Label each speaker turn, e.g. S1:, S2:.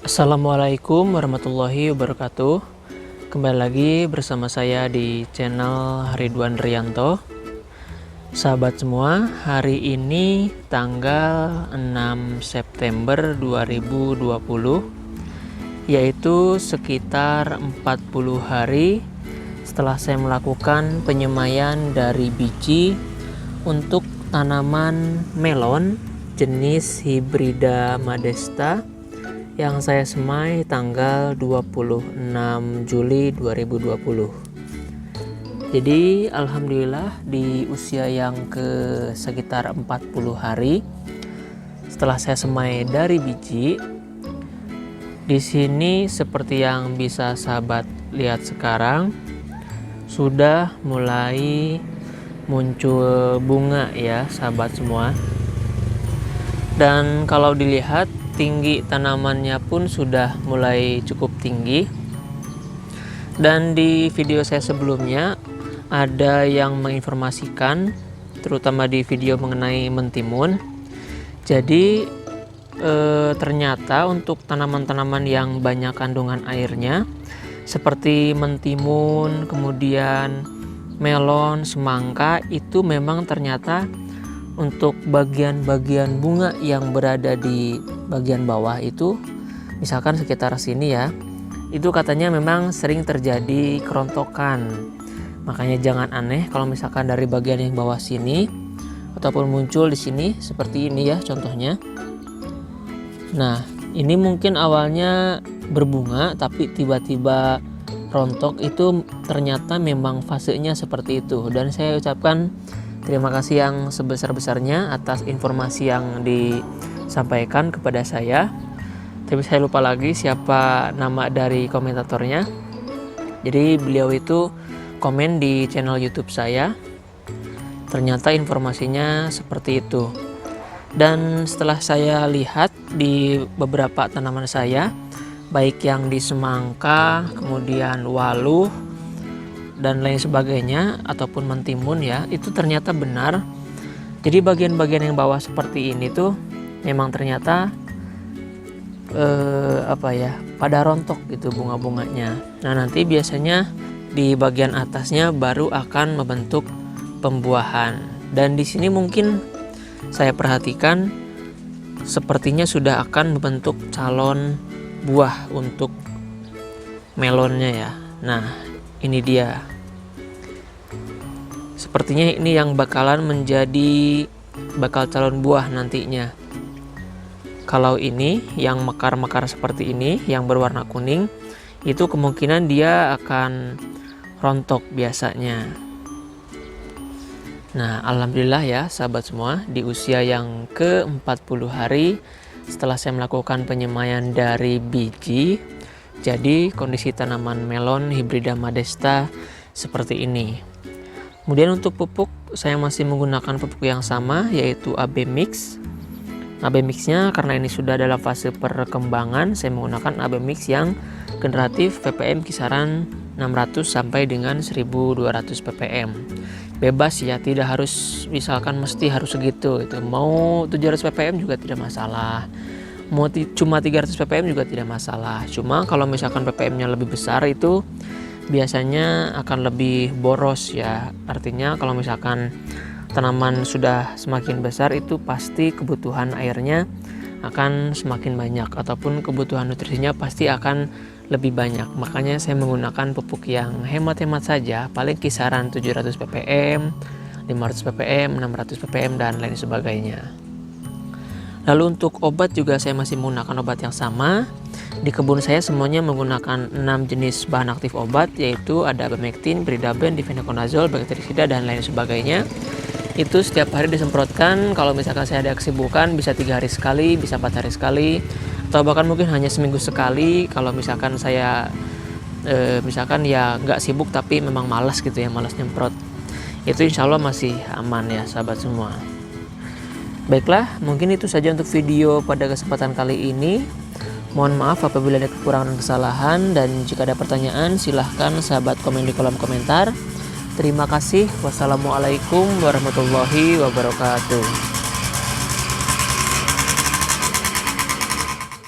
S1: Assalamualaikum warahmatullahi wabarakatuh. Kembali lagi bersama saya di channel Ridwan Rianto. Sahabat semua, hari ini tanggal 6 September 2020, yaitu sekitar 40 hari setelah saya melakukan penyemaian dari biji untuk tanaman melon jenis Hybrida Modesta yang saya semai tanggal 26 Juli 2020. Jadi alhamdulillah di usia yang ke sekitar 40 hari setelah saya semai dari biji, di sini seperti yang bisa sahabat lihat sekarang sudah mulai muncul bunga ya sahabat semua. Dan kalau dilihat tinggi tanamannya pun sudah mulai cukup tinggi. Dan di video saya sebelumnya ada yang menginformasikan, terutama di video mengenai mentimun. Jadi ternyata untuk tanaman-tanaman yang banyak kandungan airnya seperti mentimun, kemudian melon, semangka, itu memang ternyata untuk bagian-bagian bunga yang berada di bagian bawah itu, misalkan sekitar sini ya, itu katanya memang sering terjadi kerontokan. Makanya jangan aneh kalau misalkan dari bagian yang bawah sini ataupun muncul di sini seperti ini ya contohnya. Nah, ini mungkin awalnya berbunga tapi tiba-tiba rontok, itu ternyata memang fasenya seperti itu. Dan saya ucapkan terima kasih yang sebesar-besarnya atas informasi yang disampaikan kepada saya. Tapi saya lupa lagi siapa nama dari komentatornya. Jadi beliau itu komen di channel YouTube saya. Ternyata informasinya seperti itu. Dan setelah saya lihat di beberapa tanaman saya, baik yang di semangka, kemudian waluh, dan lain sebagainya, ataupun mentimun ya, itu ternyata benar. Jadi bagian-bagian yang bawah seperti ini tuh memang ternyata pada rontok gitu bunga-bunganya. Nah, nanti biasanya di bagian atasnya baru akan membentuk pembuahan. Dan di sini mungkin saya perhatikan sepertinya sudah akan membentuk calon buah untuk melonnya ya. Nah, ini dia. Sepertinya ini yang bakalan menjadi bakal calon buah nantinya. Kalau ini yang mekar-mekar seperti ini yang berwarna kuning, itu kemungkinan dia akan rontok biasanya. Nah, alhamdulillah ya sahabat semua, di usia yang ke 40 hari setelah saya melakukan penyemaian dari biji, jadi kondisi tanaman melon Hybrida Modesta seperti ini. Kemudian untuk pupuk, saya masih menggunakan pupuk yang sama, yaitu AB Mix. AB Mix-nya karena ini sudah dalam fase perkembangan, saya menggunakan AB Mix yang generatif ppm kisaran 600 sampai dengan 1200 ppm. Bebas ya, tidak harus misalkan mesti harus segitu itu. Mau 700 ppm juga tidak masalah. Mau cuma 300 ppm juga tidak masalah. Cuma kalau misalkan ppm-nya lebih besar itu biasanya akan lebih boros ya. Artinya kalau misalkan tanaman sudah semakin besar itu pasti kebutuhan airnya akan semakin banyak, ataupun kebutuhan nutrisinya pasti akan lebih banyak. Makanya saya menggunakan pupuk yang hemat-hemat saja, paling kisaran 700 ppm, 500 ppm, 600 ppm dan lain sebagainya. Lalu untuk obat juga saya masih menggunakan obat yang sama. Di kebun saya semuanya menggunakan 6 jenis bahan aktif obat, yaitu ada abamectin, Bridaben, difenoconazole, bactericida dan lain sebagainya. Itu setiap hari disemprotkan. Kalau misalkan saya ada kesibukan bisa 3 hari sekali, bisa 4 hari sekali, atau bahkan mungkin hanya seminggu sekali. Kalau misalkan saya misalkan ya nggak sibuk tapi memang malas gitu ya, malas nyemprot, itu insya Allah masih aman ya sahabat semua. Baiklah, mungkin itu saja untuk video pada kesempatan kali ini. Mohon maaf apabila ada kekurangan dan kesalahan, dan jika ada pertanyaan silahkan sahabat komen di kolom komentar. Terima kasih. Wassalamualaikum warahmatullahi wabarakatuh.